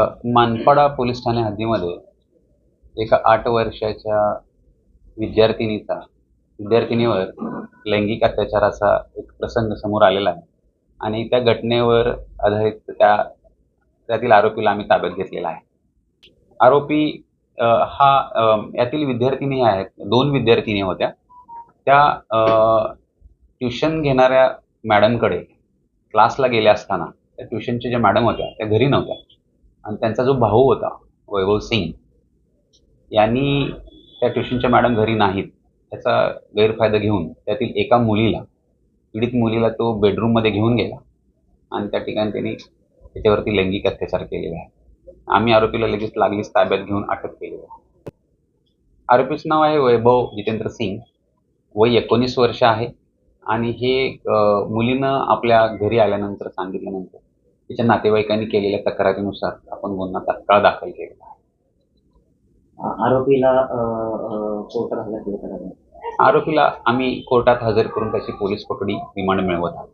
Manpada police Thane हद्दीमध्ये एका 8 वर्षाच्या विद्यार्थिनीवर लैंगिक अत्याचाराचा एक प्रसंग समोर आलेला आहे आणि त्या घटनेवर आधारित त्यातील आरोपीला आम्ही ताब्यात घेतलेला आहे. आरोपी यातील विद्यार्थिनी आहेत. 2 विद्यार्थिनी होत्या. त्या ट्युशन घेणाऱ्या मॅडमकडे क्लासला गेल्या असताना त्या ट्युशनच्या ज्या मॅडम होत्या त्या घरी नव्हत्या आणि त्यांचा जो भाऊ होता वैभव सिंग यांनी त्या ट्युशनच्या मॅडम घरी नाहीत त्याचा गैरफायदा घेऊन त्यातील एका पीडित मुलीला तो बेडरूममध्ये घेऊन गेला आणि त्या ठिकाणी त्यांनी त्याच्यावरती लैंगिक अत्याचार केलेले आहे. आम्ही आरोपीला लगेच लागलीच ताब्यात घेऊन अटक केलेली आहे. आरोपीचं नाव आहे वैभव जितेंद्र सिंग, वय 19 वर्ष आहे आणि हे मुलीनं आपल्या घरी आल्यानंतर सांगितल्यानंतर तिच्या नातेवाईकांनी केलेल्या तक्रारीनुसार आपण गुन्हा तात्काळ दाखल केलेला आहे. आरोपीला कोर्टात हजर केलं. आरोपीला आम्ही कोर्टात हजर करून त्याची पोलीस कोठडी रिमांड मिळवत आहोत.